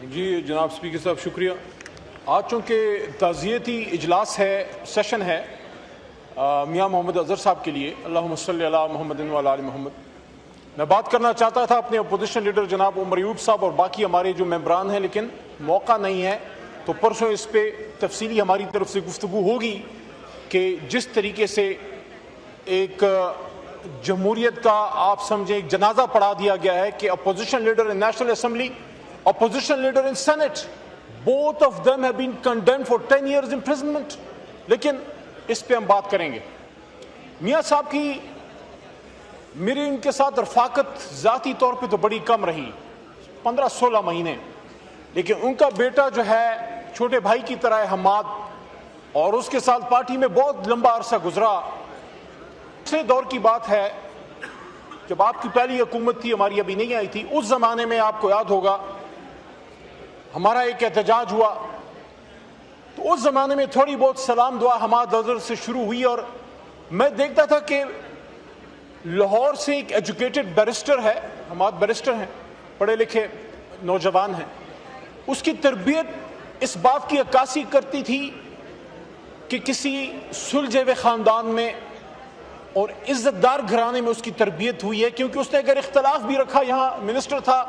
جی جناب اسپیکر صاحب شکریہ. آج چونکہ تعزیتی اجلاس ہے، سیشن ہے میاں محمد اظہر صاحب کے لیے، اللہم صلی علی محمد و علی آل محمد، میں بات کرنا چاہتا تھا اپنے اپوزیشن لیڈر جناب عمر ایوب صاحب اور باقی ہمارے جو ممبران ہیں، لیکن موقع نہیں ہے، تو پرسوں اس پہ تفصیلی ہماری طرف سے گفتگو ہوگی کہ جس طریقے سے ایک جمہوریت کا آپ سمجھیں ایک جنازہ پڑھا دیا گیا ہے کہ opposition leader in national assembly, opposition leader in Senate, both of them have been condemned for 10 years imprisonment. لیکن اس پہ ہم بات کریں گے. میاں صاحب کی میری ان کے ساتھ رفاقت ذاتی طور پہ تو بڑی کم رہی، 15-16 مہینے، لیکن ان کا بیٹا جو ہے چھوٹے بھائی کی طرح ہے حماد، اور اس کے ساتھ پارٹی میں بہت لمبا عرصہ گزرا. پچھلے دور کی بات ہے جب آپ کی پہلی حکومت تھی، ہماری ابھی نہیں آئی تھی، اس زمانے میں آپ کو یاد ہوگا ہمارا ایک احتجاج ہوا، تو اس زمانے میں تھوڑی بہت سلام دعا حماد اظہر سے شروع ہوئی، اور میں دیکھتا تھا کہ لاہور سے ایک ایجوکیٹڈ بیرسٹر ہے، حماد بیرسٹر ہیں، پڑھے لکھے نوجوان ہیں، اس کی تربیت اس بات کی عکاسی کرتی تھی کہ کسی سلجھے ہوئے خاندان میں اور عزت دار گھرانے میں اس کی تربیت ہوئی ہے، کیونکہ اس نے اگر اختلاف بھی رکھا، یہاں منسٹر تھا،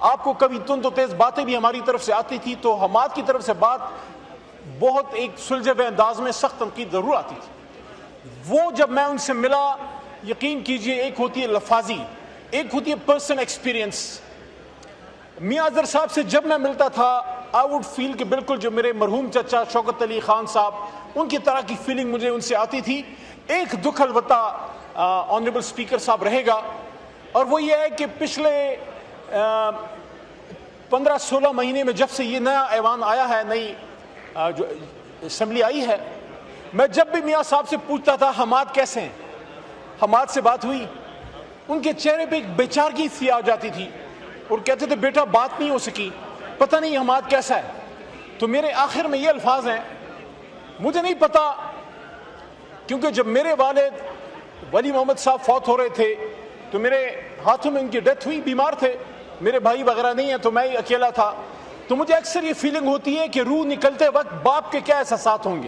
آپ کو کبھی تند و تیز باتیں بھی ہماری طرف سے آتی تھی، تو حماد کی طرف سے بات بہت ایک سلجھے ہوئے انداز میں سخت تنقید ضرور آتی تھی. وہ جب میں ان سے ملا، یقین کیجئے، ایک ہوتی ہے لفاظی، ایک ہوتی ہے پرسن ایکسپیرینس. میاں اظہر صاحب سے جب میں ملتا تھا آئی ووڈ فیل کہ بالکل جو میرے مرحوم چچا شوکت علی خان صاحب، ان کی طرح کی فیلنگ مجھے ان سے آتی تھی. ایک دکھ البتہ آنریبل اسپیکر صاحب رہے گا، اور وہ یہ ہے کہ پچھلے 15-16 مہینے میں جب سے یہ نیا ایوان آیا ہے، نئی جو اسمبلی آئی ہے، میں جب بھی میاں صاحب سے پوچھتا تھا حماد کیسے ہیں، حماد سے بات ہوئی، ان کے چہرے پہ ایک بے چارگی سی آ جاتی تھی اور کہتے تھے بیٹا بات نہیں ہو سکی، پتہ نہیں حماد کیسا ہے. تو میرے آخر میں یہ الفاظ ہیں، مجھے نہیں پتا، کیونکہ جب میرے والد ولی محمد صاحب فوت ہو رہے تھے تو میرے ہاتھوں میں ان کی ڈیتھ ہوئی، بیمار تھے، میرے بھائی وغیرہ نہیں ہیں، تو میں ہی اکیلا تھا. تو مجھے اکثر یہ فیلنگ ہوتی ہے کہ روح نکلتے وقت باپ کے کیا احساسات ہوں گے،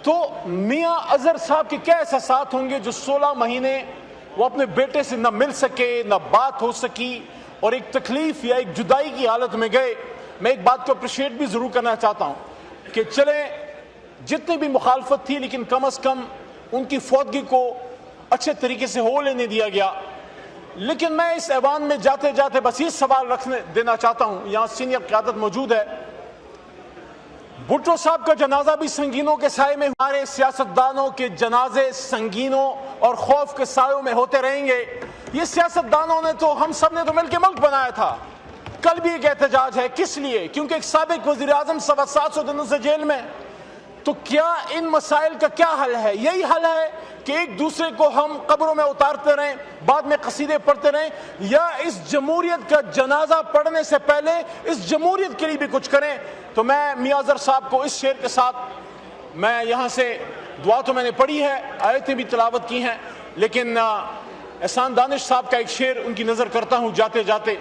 تو میاں اظہر صاحب کے کیا احساسات ہوں گے جو 16 مہینے وہ اپنے بیٹے سے نہ مل سکے، نہ بات ہو سکی، اور ایک تکلیف یا ایک جدائی کی حالت میں گئے. میں ایک بات کو اپریشیٹ بھی ضرور کرنا چاہتا ہوں کہ چلیں جتنی بھی مخالفت تھی، لیکن کم از کم ان کی فوتگی کو اچھے طریقے سے ہو لینے دیا گیا. لیکن میں اس ایوان میں جاتے جاتے بس یہ سوال رکھنے دینا چاہتا ہوں، یہاں سینئر قیادت موجود ہے، بھٹو صاحب کا جنازہ بھی سنگینوں کے سائے میں، ہمارے سیاستدانوں کے جنازے سنگینوں اور خوف کے سایوں میں ہوتے رہیں گے. یہ سیاستدانوں نے تو، ہم سب نے تو مل کے ملک بنایا تھا. کل بھی ایک احتجاج ہے، کس لیے؟ کیونکہ ایک سابق وزیر اعظم 750 دنوں سے جیل میں. تو کیا ان مسائل کا کیا حل ہے؟ یہی حل ہے کہ ایک دوسرے کو ہم قبروں میں اتارتے رہیں، بعد میں قصیدے پڑھتے رہیں، یا اس جمہوریت کا جنازہ پڑھنے سے پہلے اس جمہوریت کے لیے بھی کچھ کریں. تو میں میاں اظہر صاحب کو اس شعر کے ساتھ، میں یہاں سے دعا تو میں نے پڑھی ہے، آیتیں بھی تلاوت کی ہیں، لیکن احسان دانش صاحب کا ایک شعر ان کی نظر کرتا ہوں جاتے جاتے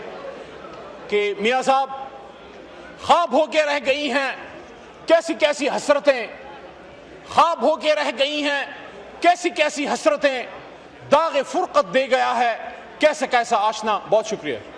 کہ میاں صاحب خواب ہو کے رہ گئی ہیں کیسی کیسی حسرتیں، خواب ہو کے رہ گئی ہیں کیسی کیسی حسرتیں، داغ فرقت دے گیا ہے کیسا کیسا آشنا. بہت شکریہ.